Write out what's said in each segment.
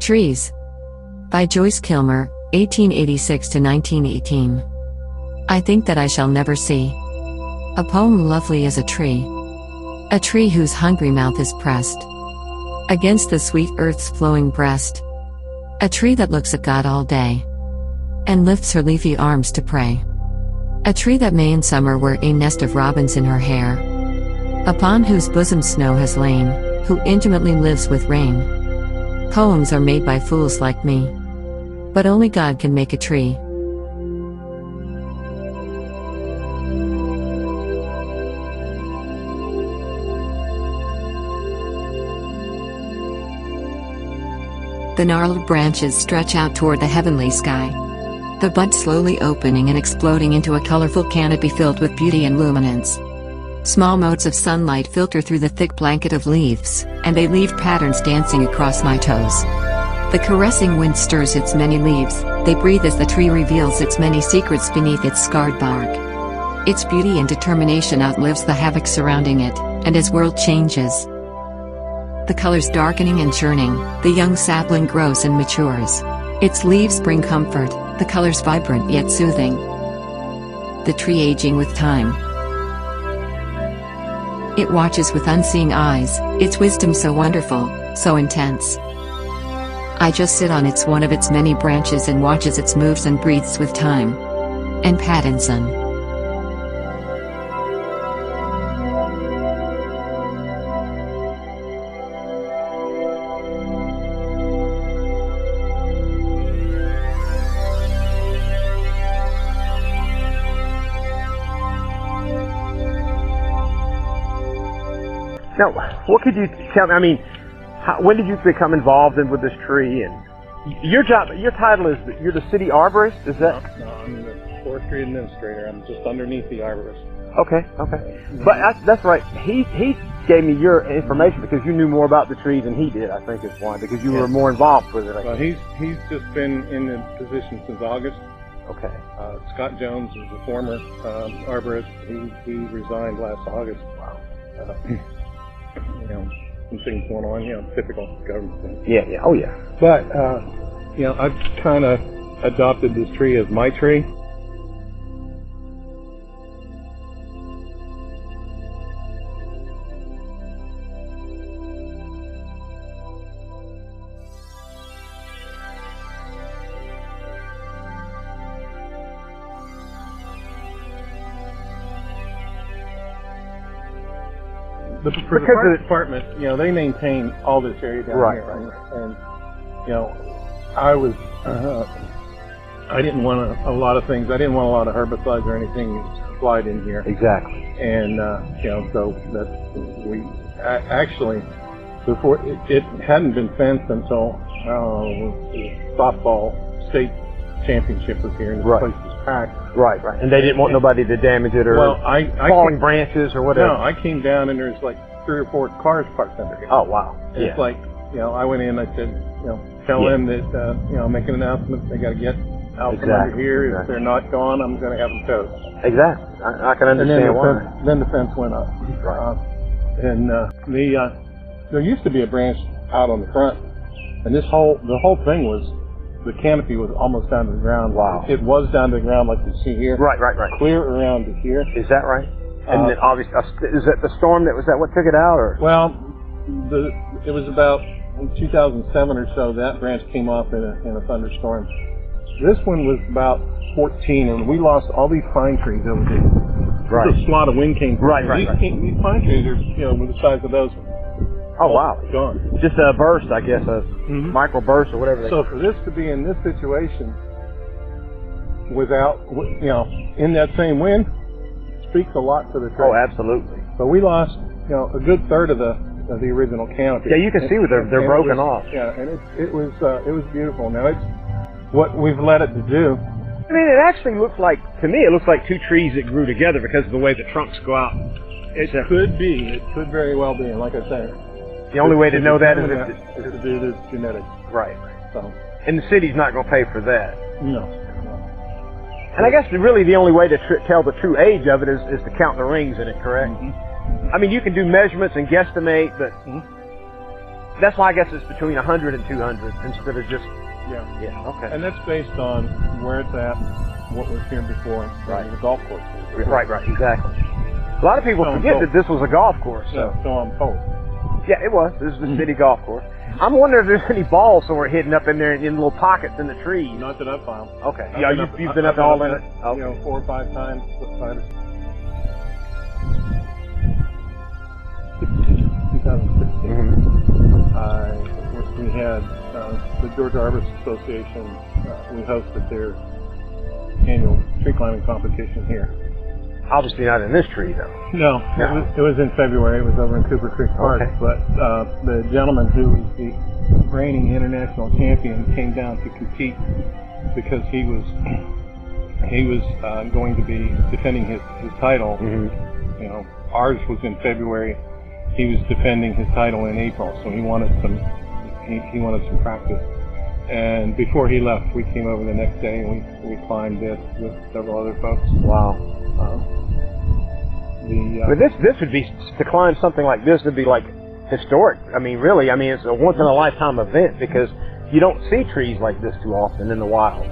Trees. By Joyce Kilmer, 1886 to 1918. I think that I shall never see a poem lovely as a tree whose hungry mouth is pressed against the sweet earth's flowing breast, a tree that looks at God all day and lifts her leafy arms to pray, a tree that may in summer wear a nest of robins in her hair, upon whose bosom snow has lain, who intimately lives with rain. Poems are made by fools like me, but only God can make a tree. The gnarled branches stretch out toward the heavenly sky, the buds slowly opening and exploding into a colorful canopy filled with beauty and luminance. Small motes of sunlight filter through the thick blanket of leaves, and they leave patterns dancing across my toes. The caressing wind stirs its many leaves, they breathe as the tree reveals its many secrets beneath its scarred bark. Its beauty and determination outlives the havoc surrounding it, and as world changes, the colors darkening and churning, the young sapling grows and matures. Its leaves bring comfort, the colors vibrant yet soothing. The tree aging with time. It watches with unseeing eyes, its wisdom so wonderful, so intense. I just sit on one of its many branches and watch as it moves and breathes with time. And Pattinson. Now, what could you tell me? I mean, when did you become involved with this tree? And your title is you're the city arborist. Is that? No, I'm the forestry administrator. I'm just underneath the arborist. Okay. But that's right. He gave me your information because you knew more about the trees than he did. I think is why, because you were more involved with it. Well, he's just been in the position since August. Okay. Scott Jones is the former arborist. He resigned last August. Wow. Some things going on, typical government things. Yeah, oh yeah. But, I've kind of adopted this tree as my tree. For the fire department, they maintain all this area down here, and I didn't want a lot of things. I didn't want a lot of herbicides or anything applied in here. Exactly. And so that we actually before it hadn't been fenced until the softball state championship was here, and the place was packed. Right. And they didn't want nobody to damage it or falling branches or whatever. No, I came down and there's like 3 or 4 cars parked under here. Oh, wow. And it's like, I went in, I said, tell them that, make an announcement, they got to get out from under here. If they're not gone, I'm going to have them towed. Exactly. I can understand why. Then the fence went up. Right. There used to be a branch out on the front, and the whole thing was, the canopy was almost down to the ground. Wow. It was down to the ground like you see here. Right. Clear around to here. Is that right? And then obviously, is that the storm was that what took it out, or? Well, it was about in 2007 or so, that branch came off in a thunderstorm. This one was about 14, and we lost all these pine trees over here. Right. A lot of wind came through. Right. These pine trees are, were the size of those ones. Oh, wow. Gone. Just a burst, I guess, a micro burst or whatever. So for this to be in this situation without, in that same wind, speaks a lot to the tree. Oh, absolutely. So we lost, a good third of the original canopy. Yeah, you can see they're broken off. Yeah, and it was beautiful. Now it's what we've let it to do. I mean, it actually looks like, to me, it looks like 2 trees that grew together because of the way the trunks go out. It could be. It could very well be. And like I said, the only way to know that is to do this genetics. Right. So. And the city's not going to pay for that. No. And I guess really the only way to tell the true age of it is to count the rings in it, correct? I mean, you can do measurements and guesstimate, but That's why I guess it's between 100 and 200 instead of just. Yeah. Okay. And that's based on where it's at, what was here before, Right. The golf course. Right. Exactly. A lot of people forget that this was a golf course. So I'm told. yeah, it was. This is the city golf course. I'm wondering if there's any balls somewhere hidden up in there in little pockets in the trees. Not that I've found. Okay. I've Yeah, been you've been up all in it. You know, 4 or 5 times. 2016. We had the Georgia Arborist Association. We hosted their annual tree climbing competition here. Obviously not in this tree though. No, it was in February. It was over in Cooper Creek Park. Okay. But the gentleman who was the reigning international champion came down to compete because he was going to be defending his title. Mm-hmm. You know, ours was in February. He was defending his title in April, so he wanted some practice. And before he left, we came over the next day and we climbed this with several other folks. Wow. But this would be, to climb something like this would be like historic. I mean, really, I mean, it's a once in a lifetime event because you don't see trees like this too often in the wild.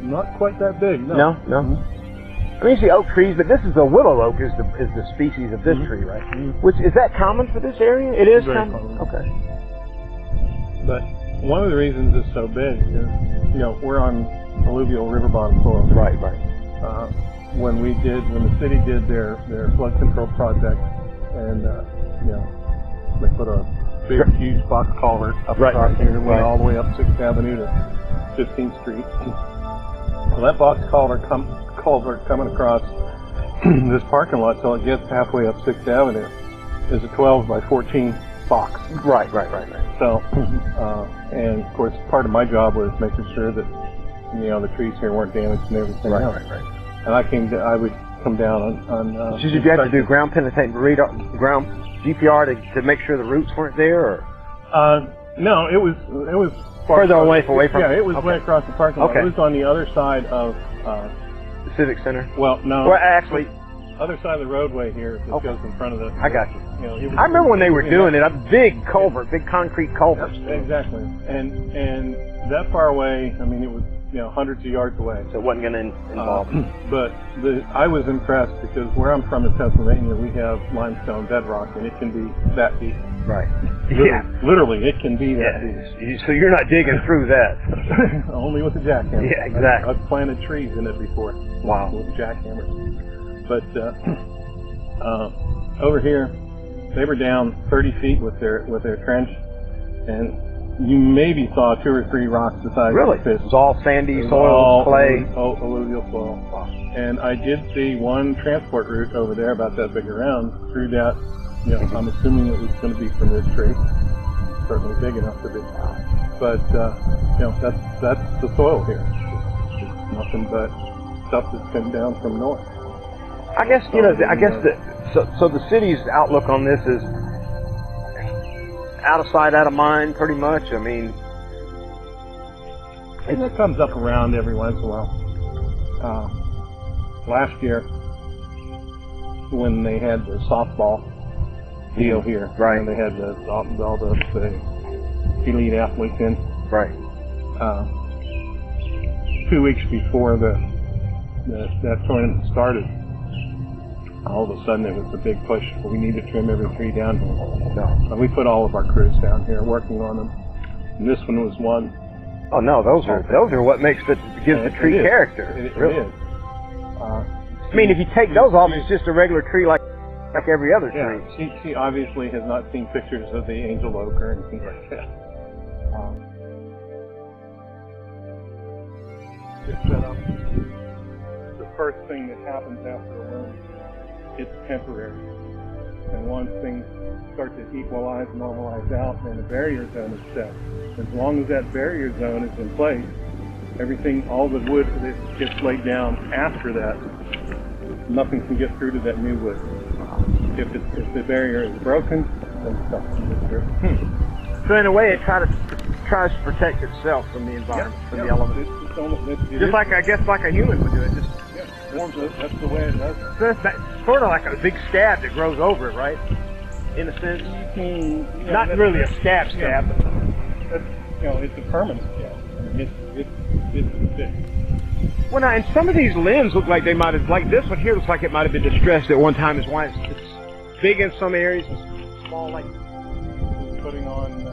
Not quite that big, no. No. I mean, you see oak trees, but this is a willow oak is the species of this tree, right? Which, is that common for this area? It is Very common? common. Okay. But one of the reasons it's so big is, you know, we're on alluvial river bottom soil. Right. When the city did their flood control project, and you know, they put a big, huge box culvert up across here, went all the way up 6th Avenue to 15th Street. Well, that box culvert coming across this parking lot till it gets halfway up 6th Avenue is a 12 by 14 box. Right. So, and of course, part of my job was making sure that, you know, the trees here weren't damaged and everything else. Right. And I would come down on. So did you have to do ground penetrating ground GPR to make sure the roots weren't there, or? No, it was further away from. Yeah, it was way across the parking lot. Okay. It was on the other side of the Civic Center. Well, no. Well, actually, other side of the roadway here that goes in front of the. I got you. You know, I remember when they were doing it. A big culvert, big concrete culvert. Exactly, and that far away. I mean, it was, you know, hundreds of yards away. So it wasn't going to involve. But I was impressed because where I'm from in Pennsylvania, we have limestone bedrock, and it can be that deep. Right. Literally, it can be that deep. So you're not digging through that. Only with a jackhammer. Yeah, exactly. I've planted trees in it before. Wow. With jackhammers. But over here, they were down 30 feet with their trench, and you maybe saw 2 or 3 rocks the size of a fist. It was all sandy soil, clay. Alluvial soil. Wow. And I did see one transport route over there about that big around. Through that, you know, I'm assuming it was going to be from this tree. Certainly big enough to be. But, you know, that's the soil here. It's nothing but stuff that's come down from north. I guess, you know, so the city's outlook on this is out of sight, out of mind, pretty much. I mean, it comes up around every once in a while. Last year, when they had the softball deal here, right, and they had all the elite athletes in, right, 2 weeks before that tournament started, all of a sudden there was a big push. We need to trim every tree down here. So we put all of our crews down here working on them. And this one was one. Oh no, those are what gives the tree character. It really is. I mean, if you take those off, it's just a regular tree like every other tree. Yeah, she obviously has not seen pictures of the angel oak or anything like that. It's set up. The first thing that happens after a wind, it's temporary. And once things start to equalize, normalize out, then a barrier zone is set. As long as that barrier zone is in place, everything, all the wood that gets laid down after that, nothing can get through to that new wood. If the barrier is broken, then stuff can get through. So in a way, it tries to protect itself from the environment, from the elements. Just like, I guess, like a human would do it. That's the way it does. So it's sort of like a big scab that grows over it, right? in a sense. Yeah, Not really a scab, yeah. but That's, it's a permanent scab. I mean, it's fixed. well, now, and some of these limbs look like they might have, like this one here looks like it might have been distressed at one time. Is why it's big in some areas and small, like. Putting on,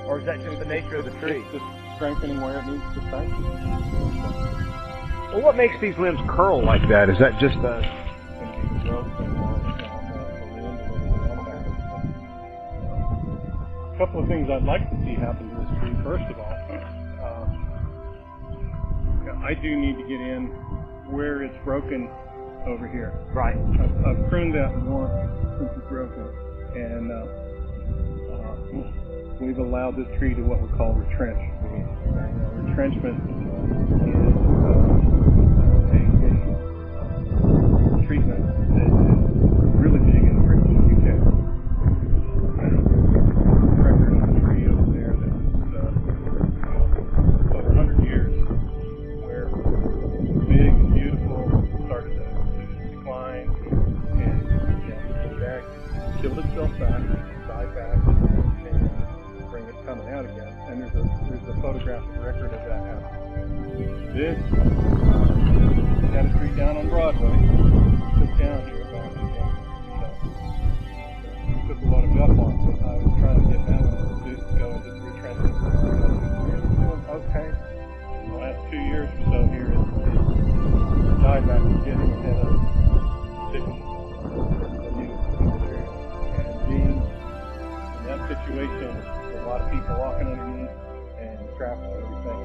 Or is that just the nature of the tree? It's just strengthening where it needs to strengthen. Well, what makes these limbs curl like that? Is that just a... A couple of things I'd like to see happen to this tree. First of all, I do need to get in where it's broken over here. Right. I've pruned that more since it's broken, and we've allowed this tree to what we call retrench. Retrenchment is a treatment that is really big in the UK. Record on a tree over there that's over 100 years, where big and beautiful started to decline and back, killed itself back, died back, and bring it coming out again. And there's a photographic record of that happening. This got a tree down on Broadway, took down here about took a lot of guff on it. I was trying to get that one to go into the retrenchment. Okay. The last 2 years or so here, it's died back to getting ahead of sticking the new material. And being in that situation, with a lot of people walking underneath and traffic and everything,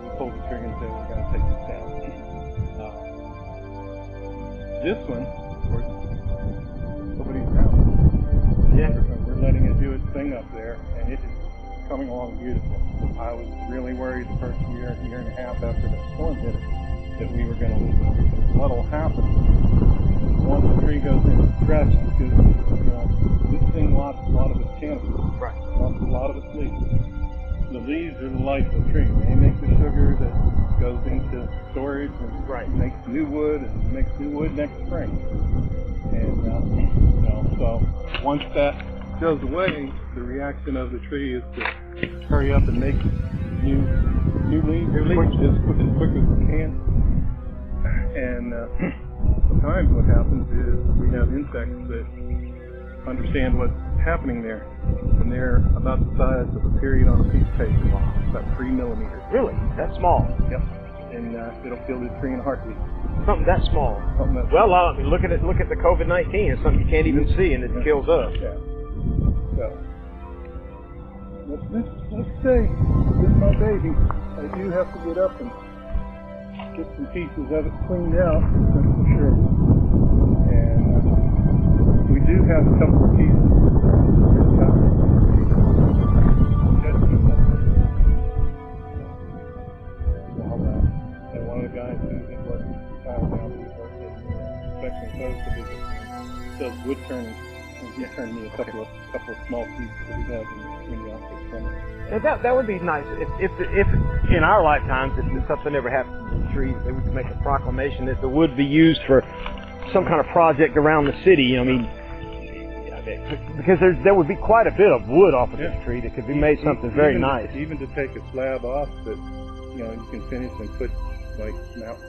we pulled the trigger and said, we're going to take this down. This one, of course, nobody's around. Yeah. We're letting it do its thing up there, and it is coming along beautiful. I was really worried the first year and a half after the storm hit it that we were going to lose it. What will happen once the tree goes in stress, because this thing lost a lot of its canopy. Right. Lost a lot of its leaves. The leaves are the life of the tree. They make the sugar that goes into storage and makes new wood and makes new wood next spring. And so once that goes away, the reaction of the tree is to hurry up and make new leaves as quick as we can. And sometimes what happens is we have insects that understand what's happening there, and they're about the size of a period on a piece of paper, about 3 millimeters. Really? That small? Yep. And it'll kill this tree in a heartbeat. Something that small? Well, I mean, look at the COVID-19. It's something you can't even see, and it kills us. Yeah. So let's say this is my baby. I do have to get up and get some pieces of it cleaned out, that's for sure. And we do have a couple of pieces. And one of the guys who's been working for Kyle now, who's worked at Inspection Coast Division, does wood turning. And he turned me a couple of small pieces that we have in the office from it. Now that would be nice if in our lifetimes, if something ever happened to the trees, they would make a proclamation that the wood be used for some kind of project around the city. I mean, because there would be quite a bit of wood off of this tree that could be made something very nice. Even to take a slab off that you can finish and put like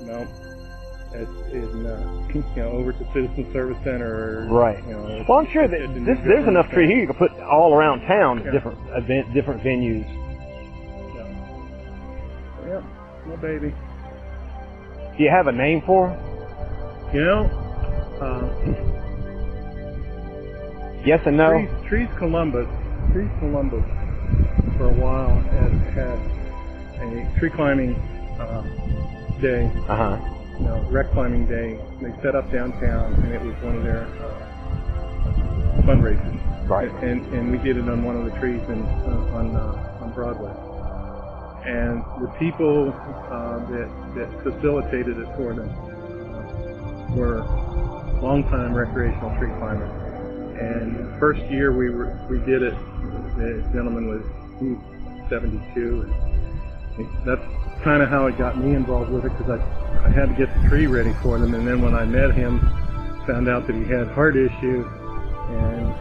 mount as in over to Citizen Service Center. Or, right. Well, I'm sure that there's enough tree here you can put all around town, different venues. Yeah, my baby. Do you have a name for her? Yes and no. Trees Columbus for a while had a tree climbing day. Wreck climbing day. They set up downtown, and it was one of their fundraisers. Right. And we did it on one of the trees on Broadway. And the people that facilitated it for them were longtime recreational tree climbers. And the first year we did it, the gentleman was 72. And that's kind of how it got me involved with it, because I had to get the tree ready for them. And then when I met him, found out that he had heart issues, and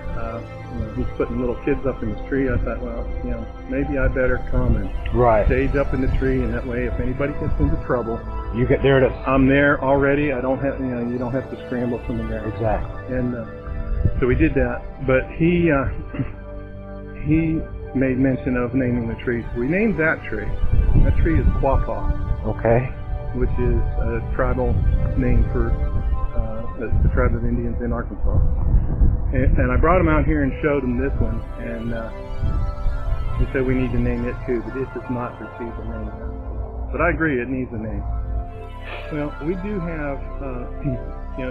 he's putting little kids up in his tree. I thought, well, maybe I better come and Right. stage up in the tree, and that way, if anybody gets into trouble, You get there. It is. I'm there already. I don't have, you don't have to scramble from the ground. Exactly. And so we did that. But he made mention of naming the tree. So we named that tree. That tree is Quapaw, Okay. which is a tribal name for the tribe of Indians in Arkansas. And I brought him out here and showed him this one, and he said we need to name it too, but it does not receive a name. But I agree, it needs a name. Well, we do have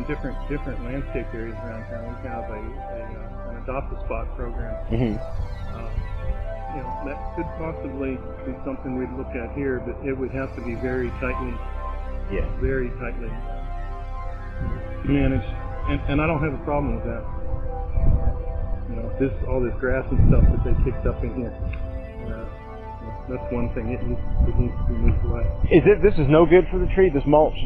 different landscape areas around town. We have an adopt-a-spot program. Mm-hmm. That could possibly be something we'd look at here, but it would have to be very tightly managed, and I don't have a problem with that. All this grass and stuff that they kicked up in here, that's one thing. It needs to be moved away. This is no good for the tree, this mulch?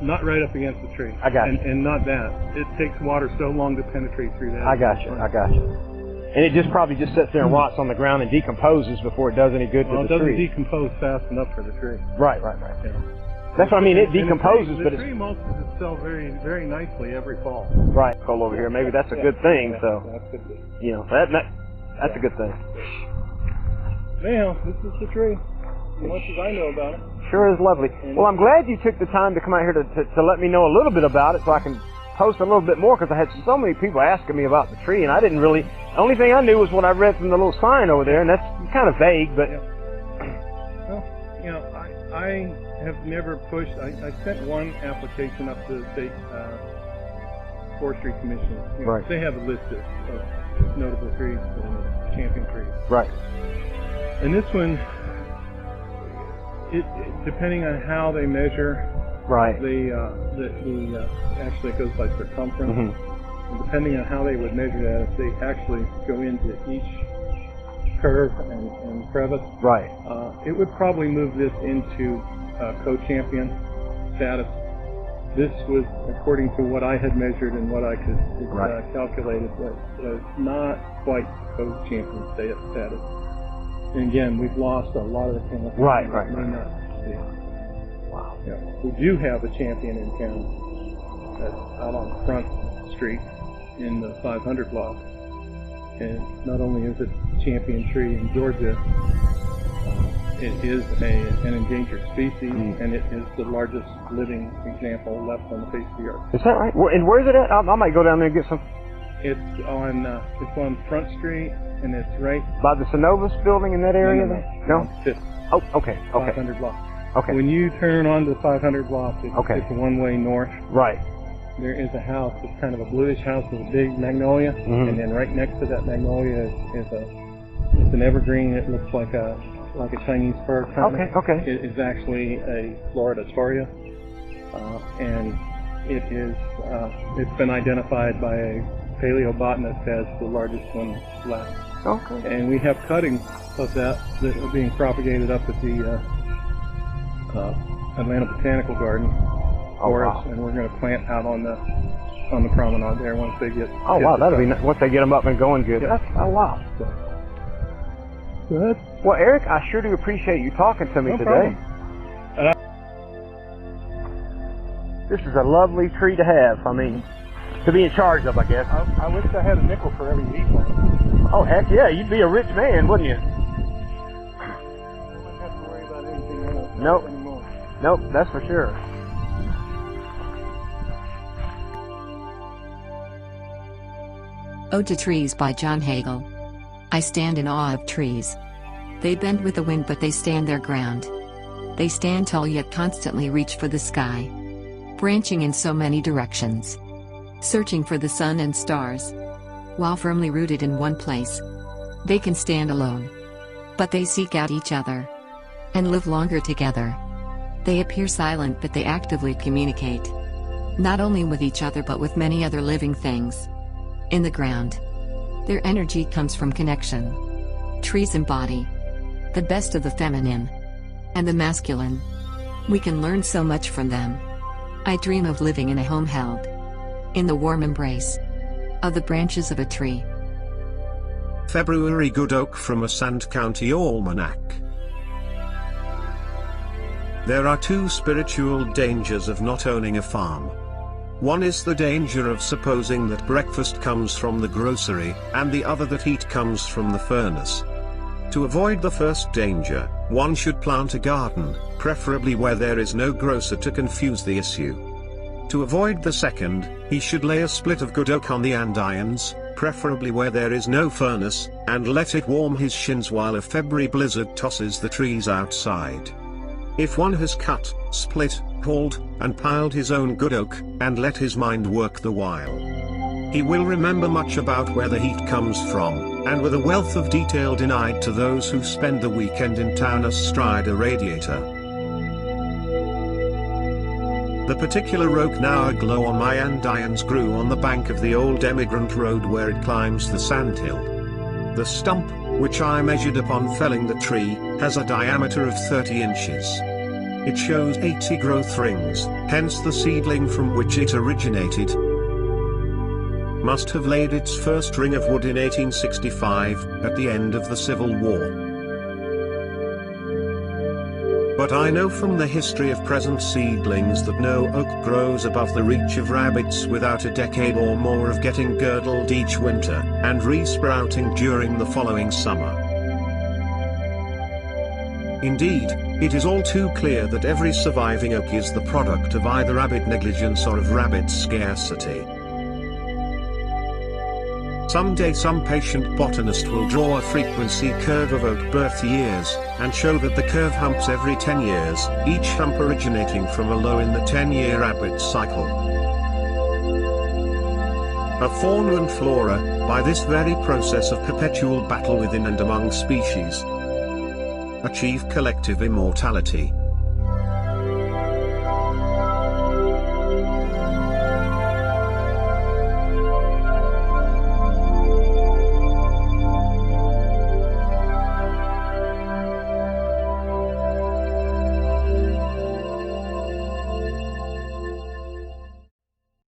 Not right up against the tree. I got you. And not that. It takes water so long to penetrate through that. I got you. And it probably just sits there and rots on the ground and decomposes before it does any good to the tree. It doesn't decompose fast enough for the tree. Right. Yeah. That's what I mean. It decomposes, but the tree mulches itself very, very nicely every fall. Right. Go over here. Maybe that's a good thing. So, that could be. That's a good thing. Now, this is the tree. As much as I know about it. Sure is lovely. Well, I'm glad you took the time to come out here to let me know a little bit about it, so I can post a little bit more, because I had so many people asking me about the tree, and I didn't really. The only thing I knew was what I read from the little sign over there, and that's kind of vague, but. Yeah. Well, I have never pushed. I sent one application up to the state Forestry Commission. Right. They have a list of notable trees and champion trees. Right. And this one, depending on how they measure, right, actually it goes by circumference. Mm-hmm. And depending on how they would measure that, if they actually go into each curve and crevice, right, it would probably move this into co-champion status. This was, according to what I had measured and what I could calculate, was not quite co-champion status. And again, we've lost a lot of the canopy. Right. May not be. Wow. Yeah. We do have a champion in town that's out on Front Street in the 500 block. And not only is it a champion tree in Georgia, it is an endangered species, and it is the largest living example left on the face of the earth. Is that right? And where's it at? I might go down there and get some. It's on Front Street, and it's right by the Synovus building in that area. No. Fifth. Oh, okay. 500 block. Okay. When you turn onto the 500 block, it's a one-way north. Right. There is a house. It's kind of a bluish house with a big magnolia, and then right next to that magnolia is an evergreen. It looks like a Chinese fir. Okay. It is actually a Florida Toria, and it's been identified by a paleobotanist as the largest one left. Okay. And we have cuttings of that are being propagated up at the Atlanta Botanical Garden for us, and we're going to plant out on the promenade there once they get. Oh wow, that'll be once they get them up and going good. Yeah. That's wow. Good. Well, Eric, I sure do appreciate you talking to me today. Problem. This is a lovely tree to have. I mean, to be in charge of, I guess. I wish I had a nickel for every leaf on it. Oh heck yeah, you'd be a rich man, wouldn't you? I wouldn't have to worry about anything else anymore. Nope, that's for sure. Ode to Trees by John Hagel. I stand in awe of trees. They bend with the wind, but they stand their ground. They stand tall yet constantly reach for the sky, branching in so many directions, searching for the sun and stars. While firmly rooted in one place, they can stand alone, but they seek out each other and live longer together. They appear silent, but they actively communicate, not only with each other but with many other living things in the ground. Their energy comes from connection. Trees embody the best of the feminine and the masculine. We can learn so much from them. I dream of living in a home held in the warm embrace of the branches of a tree. February good oak from a Sand County Almanac. There are two spiritual dangers of not owning a farm. One is the danger of supposing that breakfast comes from the grocery, and the other that heat comes from the furnace. To avoid the first danger, one should plant a garden, preferably where there is no grocer to confuse the issue. To avoid the second, he should lay a split of good oak on the andirons, preferably where there is no furnace, and let it warm his shins while a February blizzard tosses the trees outside. If one has cut, split, hauled, and piled his own good oak, and let his mind work the while, he will remember much about where the heat comes from, and with a wealth of detail denied to those who spend the weekend in town astride a radiator. The particular oak now aglow on my andirons grew on the bank of the old emigrant road where it climbs the sandhill. The stump, which I measured upon felling the tree, has a diameter of 30 inches. It shows 80 growth rings, hence the seedling from which it originated must have laid its first ring of wood in 1865, at the end of the Civil War. But I know from the history of present seedlings that no oak grows above the reach of rabbits without a decade or more of getting girdled each winter, and re-sprouting during the following summer. Indeed, it is all too clear that every surviving oak is the product of either rabbit negligence or of rabbit scarcity. Someday some patient botanist will draw a frequency curve of oak birth years, and show that the curve humps every 10 years, each hump originating from a low in the 10-year rabbit cycle. A fauna and flora, by this very process of perpetual battle within and among species, achieve collective immortality.